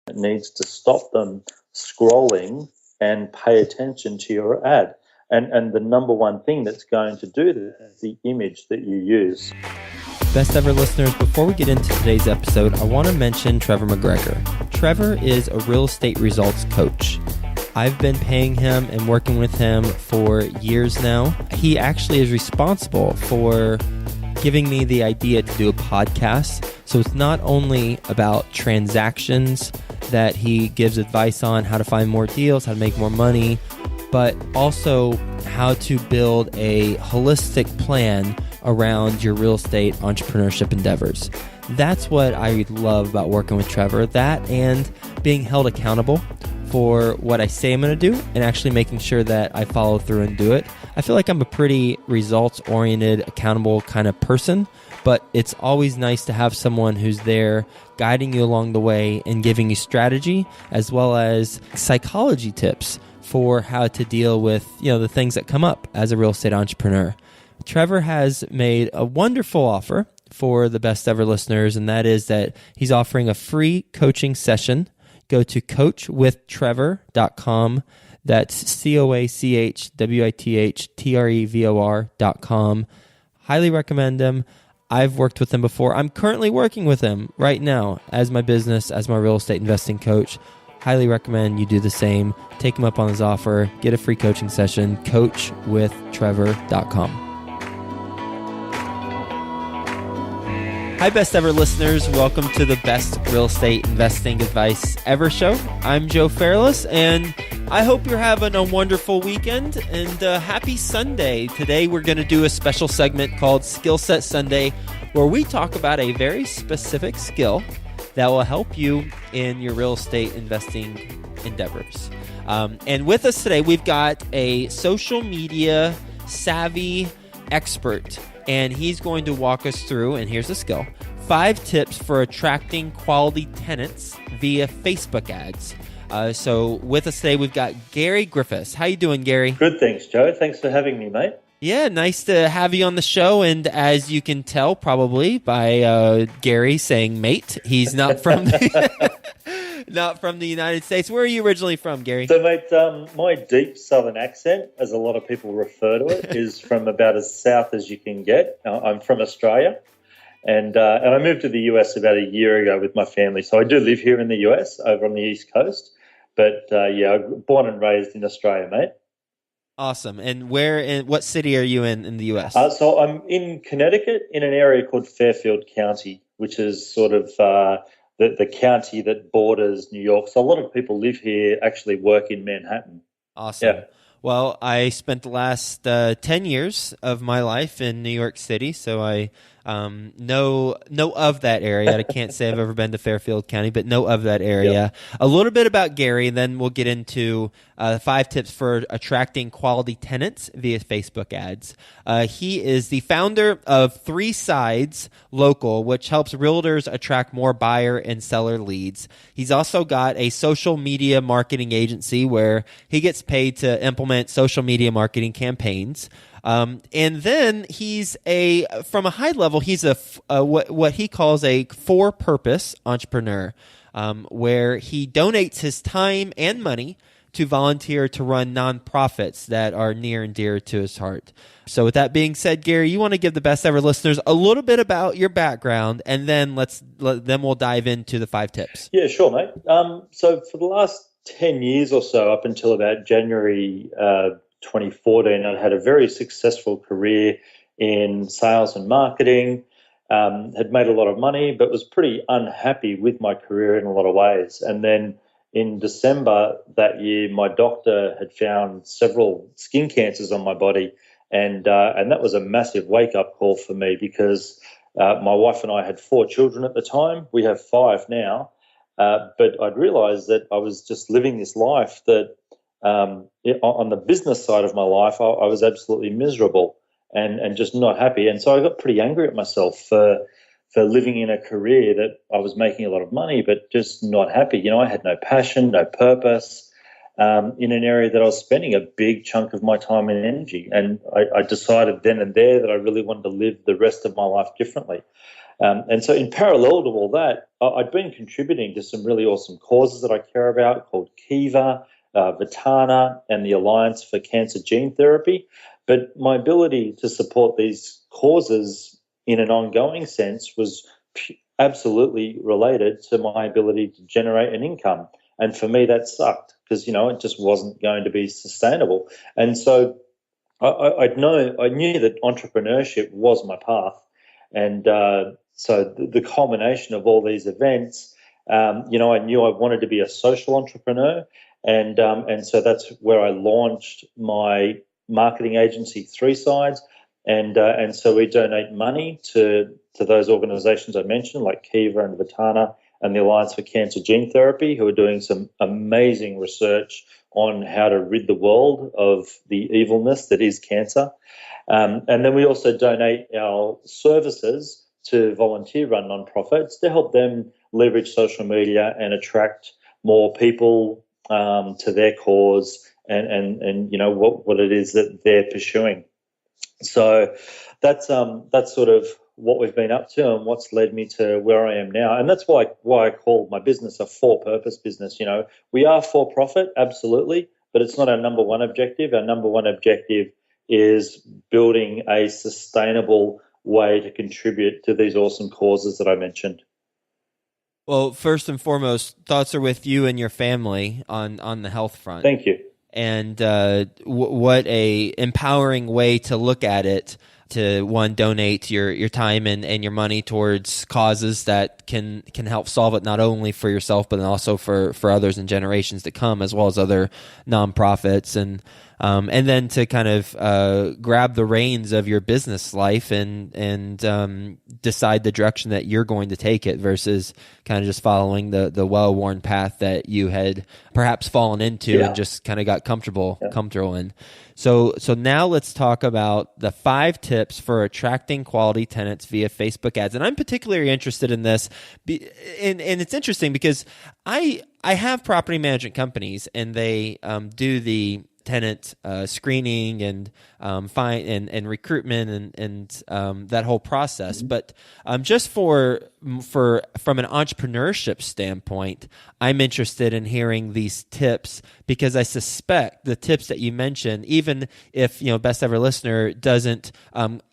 It needs to stop them scrolling and pay attention to your ad. And the number one thing that's going to do that is the image that you use. Best ever listeners, before we get into today's episode, I want to mention Trevor McGregor. Trevor is a real estate results coach. I've been paying him and working with him for years now. He actually is responsible for giving me the idea to do a podcast. So it's not only about transactions that he gives advice on, how to find more deals, how to make more money, but also how to build a holistic plan around your real estate entrepreneurship endeavors. That's what I love about working with Trevor, that and being held accountable for what I say I'm going to do and actually making sure that I follow through and do it. I feel like I'm a pretty results-oriented, accountable kind of person, but it's always nice to have someone who's there guiding you along the way and giving you strategy as well as psychology tips for how to deal with, the things that come up as a real estate entrepreneur. Trevor has made a wonderful offer for the best ever listeners, and that is that he's offering a free coaching session. Go to coachwithtrevor.com. That's coachwithtrevor.com. Highly recommend him. I've worked with him before. I'm currently working with him right now as my business, as my real estate investing coach. Highly recommend you do the same. Take him up on his offer. Get a free coaching session. coachwithtrevor.com. Hi, best ever listeners. Welcome to the best real estate investing advice ever show. I'm Joe Fairless, and I hope you're having a wonderful weekend and happy Sunday. Today, we're going to do a special segment called Skill Set Sunday, where we talk about a very specific skill that will help you in your real estate investing endeavors. And with us today, we've got a social media savvy expert, and he's going to walk us through, and here's the skill, 5 tips for attracting quality tenants via Facebook ads. So with us today, we've got Gary Griffiths. How you doing, Gary? Good, thanks, Joe. Thanks for having me, mate. Yeah, nice to have you on the show. And as you can tell probably by Gary saying mate, he's not from not from the United States. Where are you originally from, Gary? So, mate, my deep southern accent, as a lot of people refer to it, is from about as south as you can get. I'm from Australia, and I moved to the US about a year ago with my family. So I do live here in the US, over on the East Coast. But, I'm born and raised in Australia, mate. Awesome. And what city are you in the U.S.? So I'm in Connecticut in an area called Fairfield County, which is sort of the county that borders New York. So a lot of people live here, actually work in Manhattan. Awesome. Yeah. Well, I spent the last 10 years of my life in New York City, so I know of that area. I can't say I've ever been to Fairfield County, but know of that area. Yep. A little bit about Gary, and then we'll get into 5 tips for attracting quality tenants via Facebook ads. He is the founder of 3 Sides Local, which helps realtors attract more buyer and seller leads. He's also got a social media marketing agency where he gets paid to implement social media marketing campaigns. And then he's from a high level, he's what he calls a for-purpose entrepreneur, where he donates his time and money to volunteer to run nonprofits that are near and dear to his heart. So with that being said, Gary, you want to give the best ever listeners a little bit about your background, and then then we'll dive into the 5 tips. Yeah, sure, mate. So for the last 10 years or so, up until about January 2014, I had a very successful career in sales and marketing, had made a lot of money, but was pretty unhappy with my career in a lot of ways. And then in December that year, my doctor had found several skin cancers on my body, and that was a massive wake-up call for me because my wife and I had 4 children at the time. We have 5 now, but I'd realized that I was just living this life that on the business side of my life, I was absolutely miserable and just not happy. And so I got pretty angry at myself for living in a career that I was making a lot of money, but just not happy. I had no passion, no purpose in an area that I was spending a big chunk of my time and energy. And I decided then and there that I really wanted to live the rest of my life differently. And so in parallel to all that, I'd been contributing to some really awesome causes that I care about called Kiva, Vitana, and the Alliance for Cancer Gene Therapy. But my ability to support these causes in an ongoing sense was absolutely related to my ability to generate an income. And for me, that sucked because, it just wasn't going to be sustainable. And so I knew that entrepreneurship was my path. And so the culmination of all these events, I knew I wanted to be a social entrepreneur. And so that's where I launched my marketing agency, Three Sides. And so we donate money to those organizations I mentioned, like Kiva and Vitana and the Alliance for Cancer Gene Therapy, who are doing some amazing research on how to rid the world of the evilness that is cancer. And then we also donate our services to volunteer-run nonprofits to help them leverage social media and attract more people to their cause and what it is that they're pursuing. So that's sort of what we've been up to and what's led me to where I am now. And that's why I call my business a for-purpose business. We are for-profit, absolutely, but it's not our number one objective. Our number one objective is building a sustainable way to contribute to these awesome causes that I mentioned. Well, first and foremost, thoughts are with you and your family on the health front. Thank you. And what a empowering way to look at it, to one, donate your time and your money towards causes that can help solve it, not only for yourself but also for others and generations to come, as well as other nonprofits, and then to kind of grab the reins of your business life and decide the direction that you're going to take it versus kind of just following the well-worn path that you had perhaps fallen into and just kind of got comfortable in. So now let's talk about the 5 tips for attracting quality tenants via Facebook ads. And I'm particularly interested in this, and it's interesting because I have property management companies, and they do the tenant screening and and recruitment and that whole process. But just from an entrepreneurship standpoint, I'm interested in hearing these tips because I suspect the tips that you mentioned, even if Best Ever Listener doesn't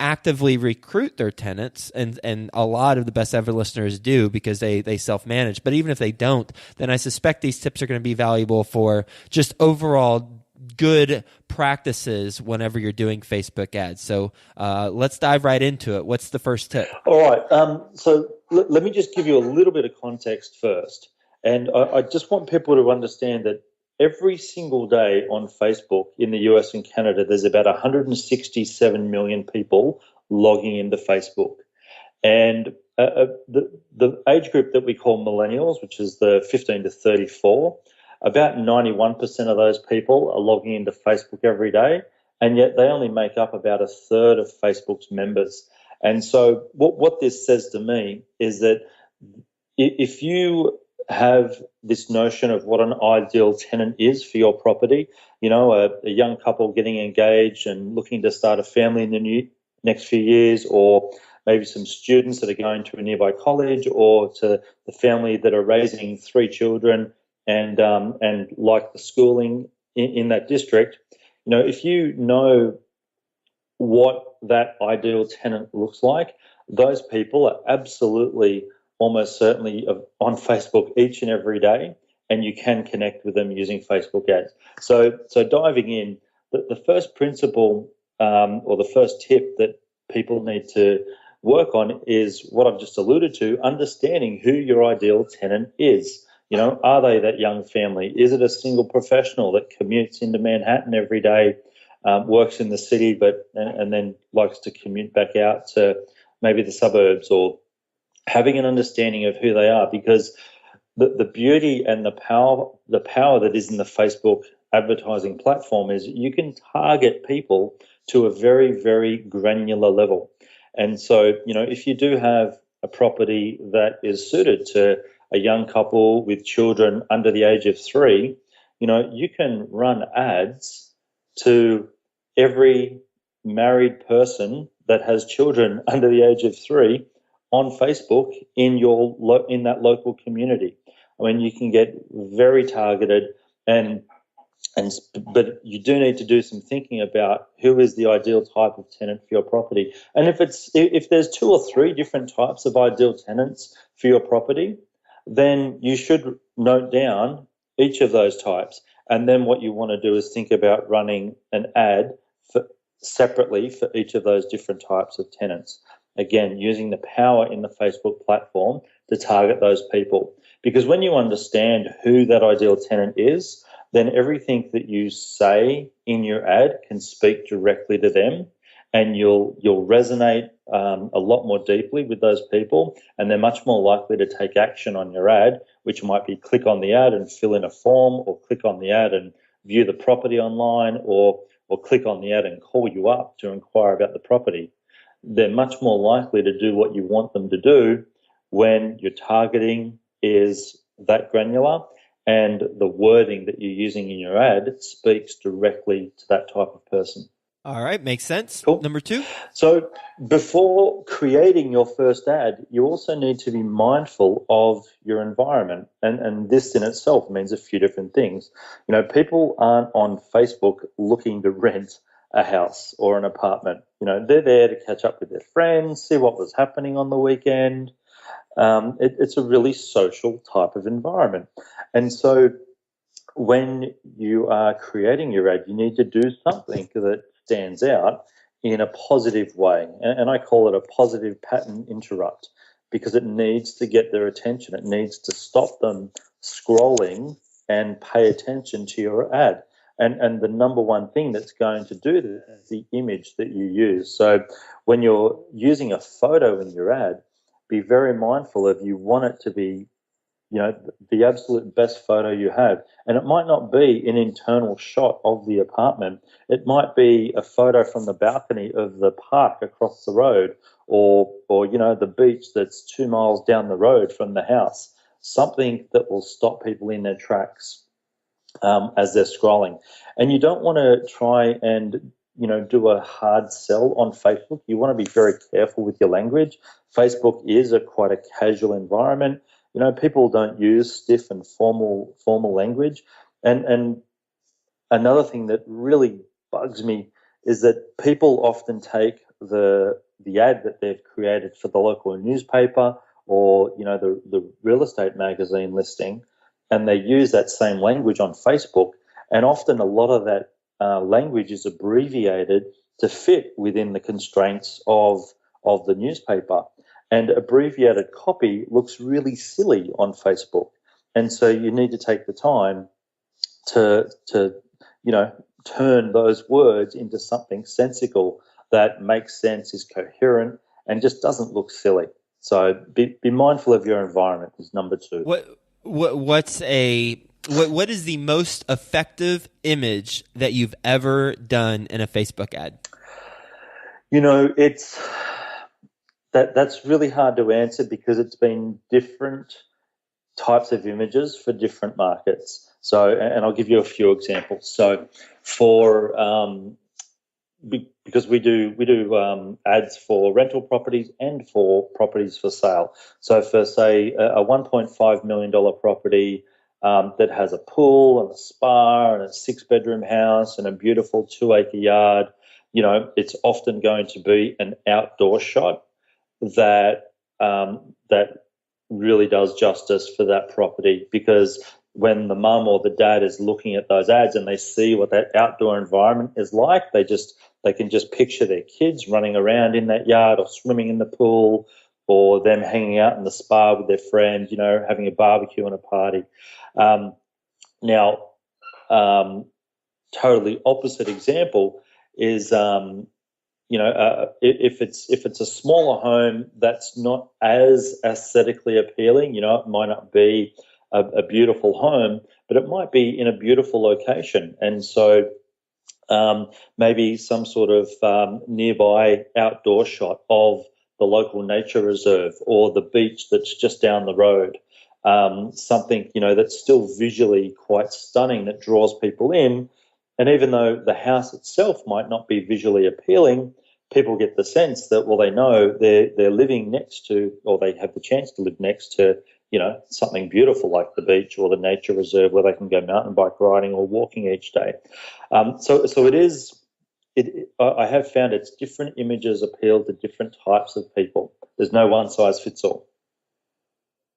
actively recruit their tenants, and a lot of the Best Ever listeners do because they self-manage. But even if they don't, then I suspect these tips are going to be valuable for just overall good practices whenever you're doing Facebook ads. So let's dive right into it. What's the first tip? All right. So let me just give you a little bit of context first. And I just want people to understand that every single day on Facebook in the US and Canada, there's about 167 million people logging into Facebook. And the age group that we call millennials, which is the 15 to 34, about 91% of those people are logging into Facebook every day, and yet they only make up about a third of Facebook's members. And so what this says to me is that if you have this notion of what an ideal tenant is for your property, a young couple getting engaged and looking to start a family in the next few years, or maybe some students that are going to a nearby college, or to the family that are raising 3 children and like the schooling in that district, if you know what that ideal tenant looks like, those people are absolutely, almost certainly on Facebook each and every day, and you can connect with them using Facebook ads. So diving in, the first principle or the first tip that people need to work on is what I've just alluded to, understanding who your ideal tenant is. Are they that young family? Is it a single professional that commutes into Manhattan every day, works in the city, and then likes to commute back out to maybe the suburbs, or having an understanding of who they are? Because the beauty and the power that is in the Facebook advertising platform is you can target people to a very, very granular level. And so, if you do have a property that is suited to a young couple with children under the age of 3, you can run ads to every married person that has children under the age of 3 on Facebook in in that local community. I mean, you can get very targeted, but you do need to do some thinking about who is the ideal type of tenant for your property. And if there's 2 or 3 different types of ideal tenants for your property, then you should note down each of those types. And then what you want to do is think about running an ad separately for each of those different types of tenants. Again, using the power in the Facebook platform to target those people. Because when you understand who that ideal tenant is, then everything that you say in your ad can speak directly to them, and you'll resonate a lot more deeply with those people, and they're much more likely to take action on your ad, which might be click on the ad and fill in a form, or click on the ad and view the property online, or click on the ad and call you up to inquire about the property. They're much more likely to do what you want them to do when your targeting is that granular and the wording that you're using in your ad speaks directly to that type of person. All right, makes sense. Cool. Number 2. So before creating your first ad, you also need to be mindful of your environment. And this in itself means a few different things. You know, people aren't on Facebook looking to rent a house or an apartment. You know, they're there to catch up with their friends, see what was happening on the weekend. It's a really social type of environment. And so when you are creating your ad, you need to do something that stands out in a positive way. And I call it a positive pattern interrupt, because it needs to get their attention. It needs to stop them scrolling and pay attention to your ad. And the number one thing that's going to do that is the image that you use. So when you're using a photo in your ad, be very mindful of you want it to be, you know, the absolute best photo you have. And it might not be an internal shot of the apartment. It might be a photo from the balcony of the park across the road, or you know, the beach that's 2 miles down the road from the house. Something that will stop people in their tracks as they're scrolling. And you don't want to try and, you know, do a hard sell on Facebook. You want to be very careful with your language. Facebook is quite a casual environment. You know, people don't use stiff and formal language. And another thing that really bugs me is that people often take the ad that they've created for the local newspaper, or, you know, the real estate magazine listing, and they use that same language on Facebook. And often a lot of that language is abbreviated to fit within the constraints of the newspaper. And abbreviated copy looks really silly on Facebook. And so you need to take the time to you know, turn those words into something sensical that makes sense, is coherent, and just doesn't look silly. So be mindful of your environment is number 2. What is the most effective image that you've ever done in a Facebook ad? You know, that's really hard to answer, because it's been different types of images for different markets. So, and I'll give you a few examples. So, because we do ads for rental properties and for properties for sale. So, for say a $1.5 million property that has a pool and a spa and a 6-bedroom house and a beautiful 2-acre yard, you know, it's often going to be an outdoor shot that really does justice for that property, because when the mum or the dad is looking at those ads and they see what that outdoor environment is like, they can just picture their kids running around in that yard, or swimming in the pool, or them hanging out in the spa with their friends, you know, having a barbecue and a party. Now, totally opposite example is you know, if it's a smaller home that's not as aesthetically appealing, you know, it might not be a beautiful home, but it might be in a beautiful location. And so maybe some sort of nearby outdoor shot of the local nature reserve or the beach that's just down the road. Something, you know, that's still visually quite stunning, that draws people in. And even though the house itself might not be visually appealing, people get the sense that, well, they know they're living next to, or they have the chance to live next to, something beautiful like the beach or the nature reserve where they can go mountain bike riding or walking each day. So it is. I have found it's different images appeal to different types of people. There's no one size fits all.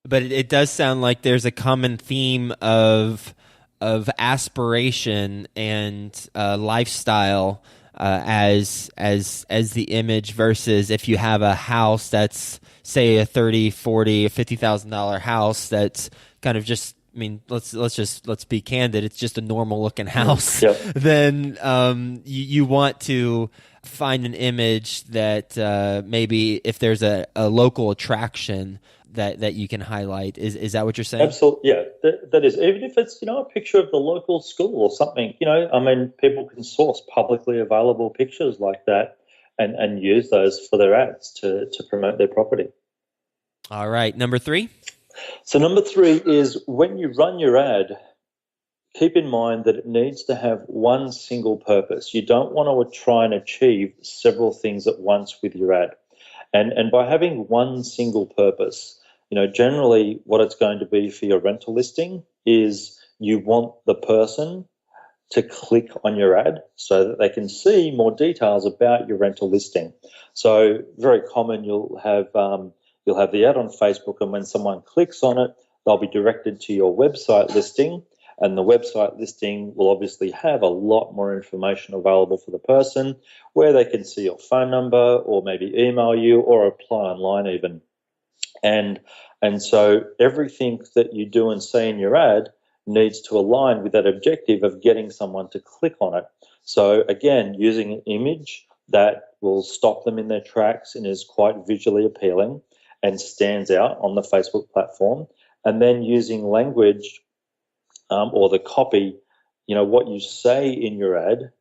But it does sound like there's a common theme of aspiration and lifestyle as the image, versus if you have a house that's, say, a $30,000, $40,000, $50,000 house that's kind of just, I mean, let's be candid, it's just a normal looking house. Yep. Then you want to find an image that maybe if there's a local attraction that you can highlight. Is that what you're saying? Absolutely, yeah. That is, even if it's a picture of the local school or something. People can source publicly available pictures like that and use those for their ads to promote their property. All right, number 3. So number 3 is, when you run your ad, keep in mind that it needs to have one single purpose. You don't want to try and achieve several things at once with your ad. And by having one single purpose, generally what it's going to be for your rental listing is you want the person to click on your ad so that they can see more details about your rental listing. So very common, you'll have the ad on Facebook, and when someone clicks on it, they'll be directed to your website listing, and the website listing will obviously have a lot more information available for the person, where they can see your phone number or maybe email you or apply online even. And so everything that you do and say in your ad needs to align with that objective of getting someone to click on it. So again, using an image that will stop them in their tracks and is quite visually appealing and stands out on the Facebook platform, and then using language or the copy, what you say in your ad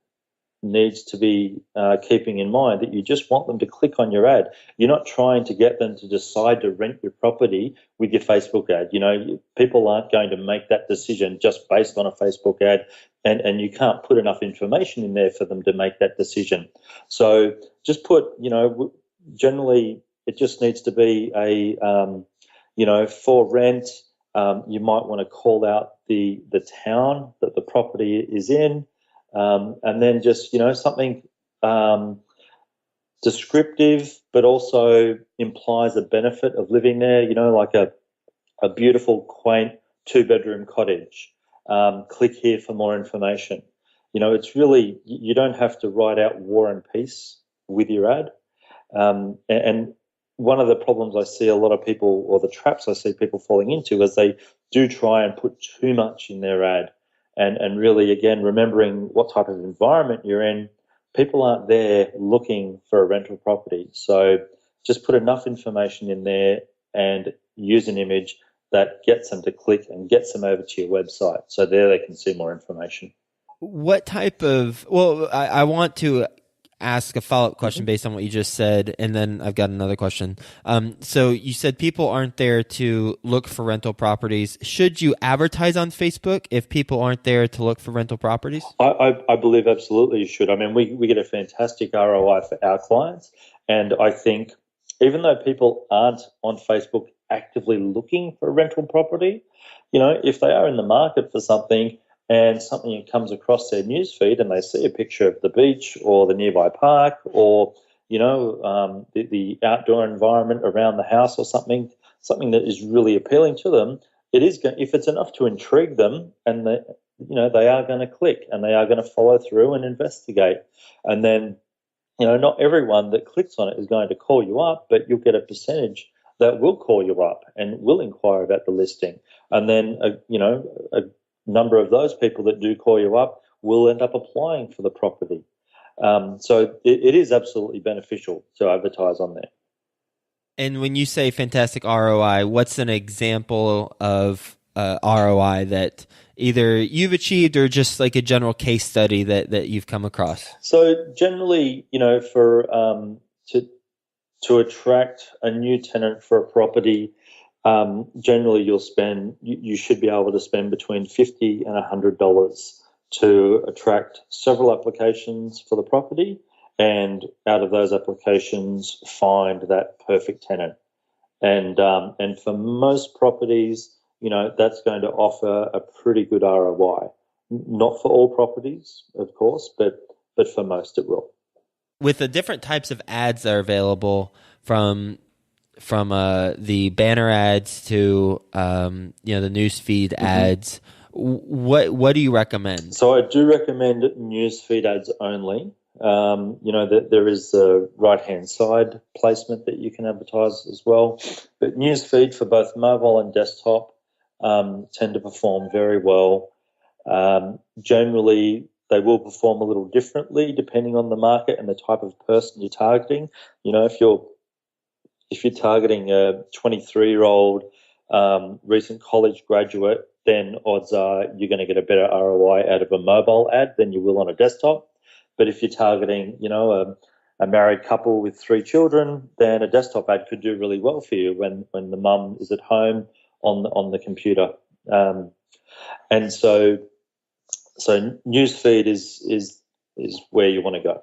needs to be keeping in mind that you just want them to click on your ad. You're not trying to get them to decide to rent your property with your Facebook ad. People aren't going to make that decision just based on a Facebook ad, and you can't put enough information in there for them to make that decision. So just put, generally it just needs to be a, for rent. You might want to call out the town that the property is in, and then just, something descriptive, but also implies a benefit of living there, like a beautiful, quaint 2-bedroom cottage. Click here for more information. It's really, you don't have to write out War and Peace with your ad. And one of the problems I see a lot of people, or the traps I see people falling into, is they do try and put too much in their ad. And really, again, remembering what type of environment you're in, people aren't there looking for a rental property. So just put enough information in there and use an image that gets them to click and gets them over to your website. So there they can see more information. What type of, I want to ask a follow-up question based on what you just said, and then I've got another question. So you said people aren't there to look for rental properties. Should you advertise on Facebook if people aren't there to look for rental properties? I believe absolutely you should. I mean, we get a fantastic ROI for our clients, and I think even though people aren't on Facebook actively looking for a rental property, if they are in the market for something, and something comes across their newsfeed and they see a picture of the beach or the nearby park or, the outdoor environment around the house or something that is really appealing to them, if it's enough to intrigue them, and they are going to click and they are going to follow through and investigate. And then, not everyone that clicks on it is going to call you up, but you'll get a percentage that will call you up and will inquire about the listing. And then, a number of those people that do call you up will end up applying for the property. So it is absolutely beneficial to advertise on there. And when you say fantastic ROI, what's an example of ROI that either you've achieved or just like a general case study that you've come across? So generally, for to attract a new tenant for a property, generally you should be able to spend between $50 and $100 to attract several applications for the property and out of those applications, find that perfect tenant. And for most properties, that's going to offer a pretty good ROI. Not for all properties, of course, but for most it will. With the different types of ads that are available, from the banner ads to the newsfeed ads, what do you recommend? So I do recommend newsfeed ads only. That there is the right-hand side placement that you can advertise as well. But newsfeed for both mobile and desktop tend to perform very well. Generally, they will perform a little differently depending on the market and the type of person you're targeting. If you're targeting a 23-year-old recent college graduate, then odds are you're going to get a better ROI out of a mobile ad than you will on a desktop. But if you're targeting, a married couple with 3 children, then a desktop ad could do really well for you when the mum is at home on the computer. And so newsfeed is where you want to go.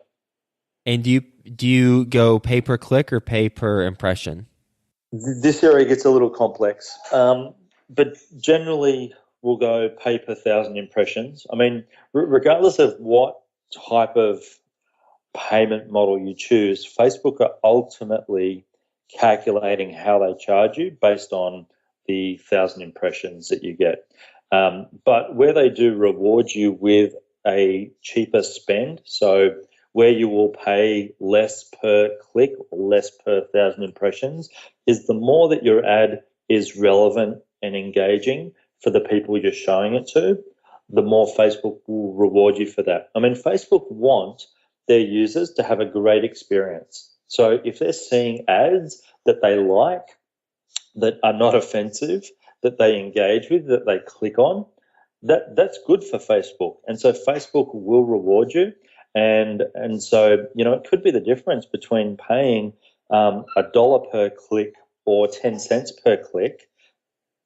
And do you go pay per click or pay per impression? This area gets a little complex, but generally we'll go pay per 1,000 impressions. I mean, regardless of what type of payment model you choose, Facebook are ultimately calculating how they charge you based on the 1,000 impressions that you get. But where they do reward you with a cheaper spend, so where you will pay less per click or less per 1,000 impressions, is the more that your ad is relevant and engaging for the people you're showing it to, the more Facebook will reward you for that. I mean, Facebook want their users to have a great experience. So if they're seeing ads that they like, that are not offensive, that they engage with, that they click on, that's good for Facebook. And so Facebook will reward you. And so, it could be the difference between paying $1 per click or 10 cents per click,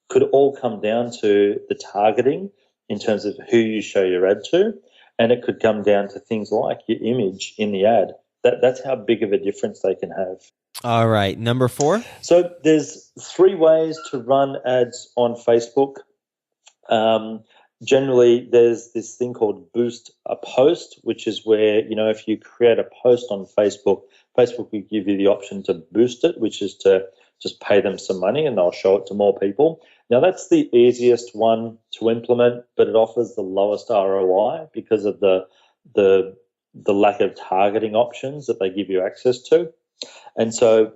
could all come down to the targeting in terms of who you show your ad to, and it could come down to things like your image in the ad. That's how big of a difference they can have. All right, number 4. So there's 3 ways to run ads on Facebook. Generally, there's this thing called boost a post, which is where, if you create a post on Facebook, Facebook will give you the option to boost it, which is to just pay them some money and they'll show it to more people. Now, that's the easiest one to implement, but it offers the lowest ROI because of the lack of targeting options that they give you access to. And so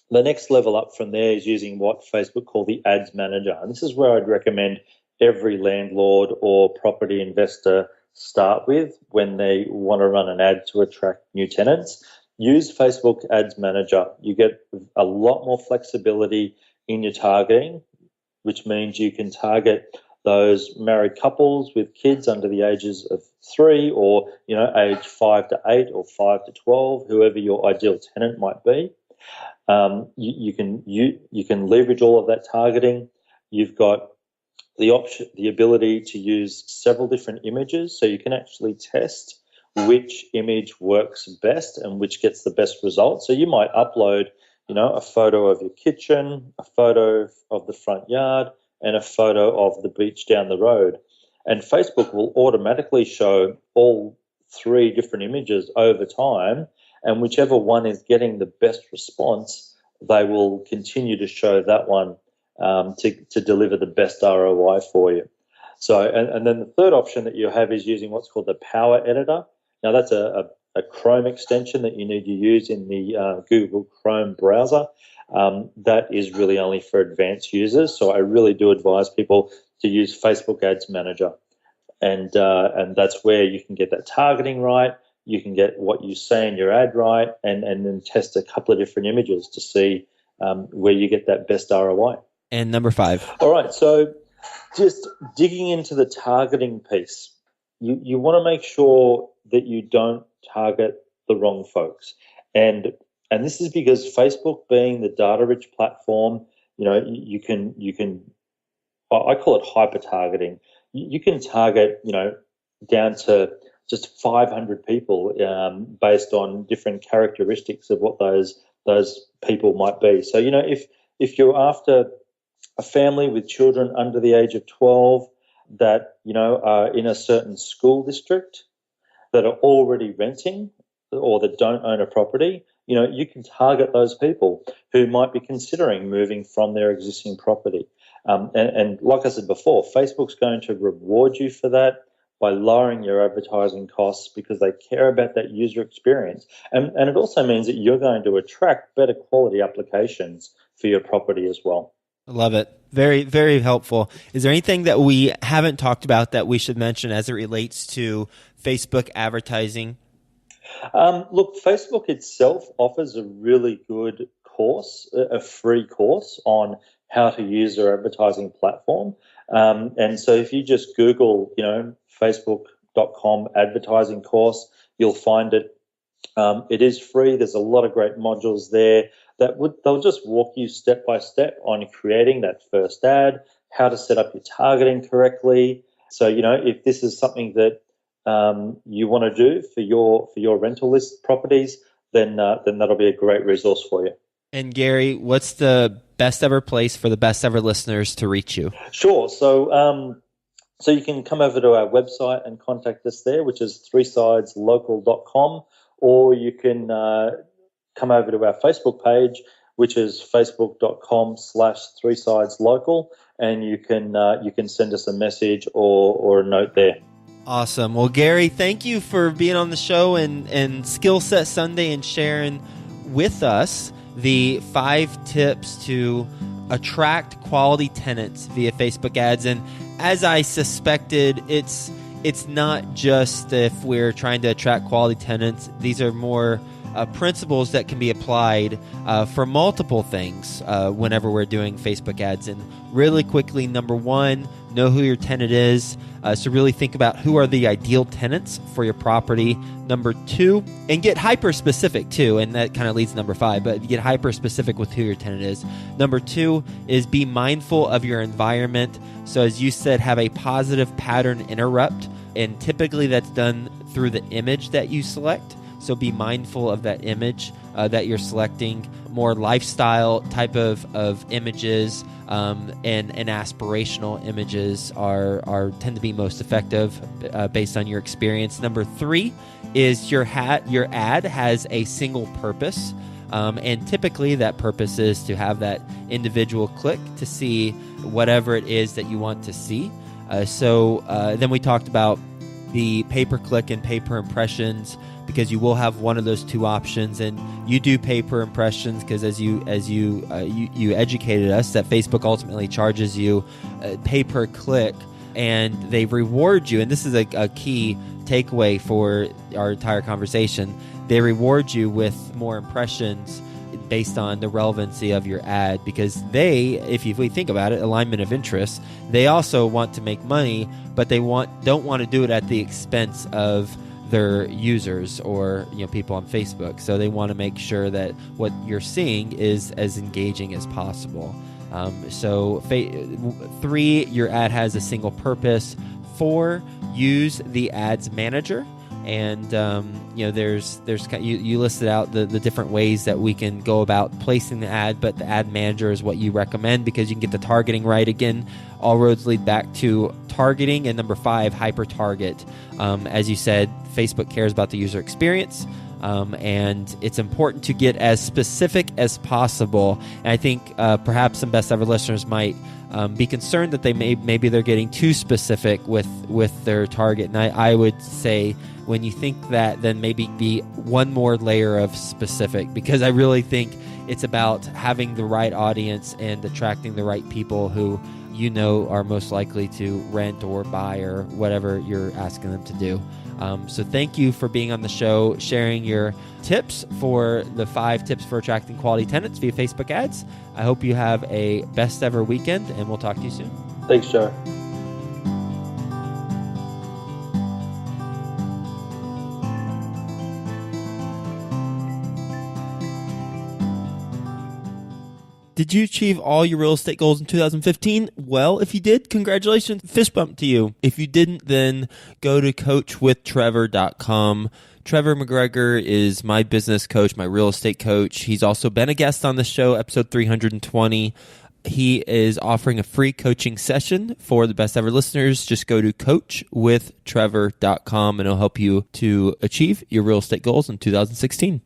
the next level up from there is using what Facebook call the ads manager. And this is where I'd recommend every landlord or property investor start with when they want to run an ad to attract new tenants. Use Facebook Ads Manager. You get a lot more flexibility in your targeting, which means you can target those married couples with kids under the ages of 3 or, age 5 to 8 or 5 to 12, whoever your ideal tenant might be. You can leverage all of that targeting. You've got the ability to use several different images, so you can actually test which image works best and which gets the best results. So you might upload, a photo of your kitchen, a photo of the front yard, and a photo of the beach down the road. And Facebook will automatically show all 3 different images over time, and whichever one is getting the best response, they will continue to show that one to deliver the best ROI for you. So, and then the third option that you have is using what's called the Power Editor. Now, that's a Chrome extension that you need to use in the Google Chrome browser. That is really only for advanced users. So I really do advise people to use Facebook Ads Manager. And that's where you can get that targeting right. You can get what you say in your ad right, and then test a couple of different images to see where you get that best ROI. And number 5. All right. So just digging into the targeting piece, you want to make sure that you don't target the wrong folks. And this is because Facebook, being the data-rich platform, you can I call it hyper targeting. You can target, down to just 500 people based on different characteristics of what those people might be. So, if you're after a family with children under the age of 12 that, are in a certain school district, that are already renting or that don't own a property, you can target those people who might be considering moving from their existing property. And like I said before, Facebook's going to reward you for that by lowering your advertising costs because they care about that user experience. And it also means that you're going to attract better quality applications for your property as well. I love it. Very, very helpful. Is there anything that we haven't talked about that we should mention as it relates to Facebook advertising? Look, Facebook itself offers a really good course, a free course on how to use their advertising platform. And so if you just Google, facebook.com advertising course, you'll find it. It is free. There's a lot of great modules there they'll just walk you step by step on creating that first ad, how to set up your targeting correctly. So, if this is something that you want to do for your rental list properties, then that'll be a great resource for you. And Gary, what's the best ever place for the best ever listeners to reach you? Sure. So you can come over to our website and contact us there, which is threesideslocal.com, or you can come over to our Facebook page, which is facebook.com/threesideslocal, and you can send us a message or a note there. Awesome. Well, Gary, thank you for being on the show and Skill Set Sunday and sharing with us the 5 tips to attract quality tenants via Facebook ads. And as I suspected, it's not just if we're trying to attract quality tenants. These are more principles that can be applied for multiple things whenever we're doing Facebook ads. And really quickly, number 1, know who your tenant is. So really think about who are the ideal tenants for your property. Number 2, and get hyper specific too, and that kind of leads to number 5, but get hyper specific with who your tenant is. Number 2 is be mindful of your environment. So as you said, have a positive pattern interrupt, and typically that's done through the image that you select. So be mindful of that image that you're selecting. More lifestyle type of images and aspirational images tend to be most effective based on your experience. Number 3 is your ad has a single purpose, and typically that purpose is to have that individual click to see whatever it is that you want to see. So then we talked about the pay-per-click and pay-per-impressions, because you will have one of those 2 options, and you do pay-per-impressions because as you educated us that Facebook ultimately charges you pay-per-click, and they reward you. And this is a key takeaway for our entire conversation. They reward you with more impressions based on the relevancy of your ad, because if we think about it, alignment of interest, they also want to make money, but they don't want to do it at the expense of their users or people on Facebook. So they want to make sure that what you're seeing is as engaging as possible. 3, your ad has a single purpose. 4, use the ads manager. And there's you listed out the different ways that we can go about placing the ad, but the ad manager is what you recommend because you can get the targeting right. Again, all roads lead back to targeting. And number 5, hyper target. As you said, Facebook cares about the user experience, and it's important to get as specific as possible. And I think perhaps some best ever listeners might be concerned that maybe they're getting too specific with their target. And I would say, when you think that, then maybe be one more layer of specific, because I really think it's about having the right audience and attracting the right people who are most likely to rent or buy or whatever you're asking them to do. So thank you for being on the show, sharing your tips for the 5 tips for attracting quality tenants via Facebook ads. I hope you have a best ever weekend, and we'll talk to you soon. Thanks, Joe. Did you achieve all your real estate goals in 2015? Well, if you did, congratulations. Fist bump to you. If you didn't, then go to coachwithtrevor.com. Trevor McGregor is my business coach, my real estate coach. He's also been a guest on the show, episode 320. He is offering a free coaching session for the best ever listeners. Just go to coachwithtrevor.com and it'll help you to achieve your real estate goals in 2016.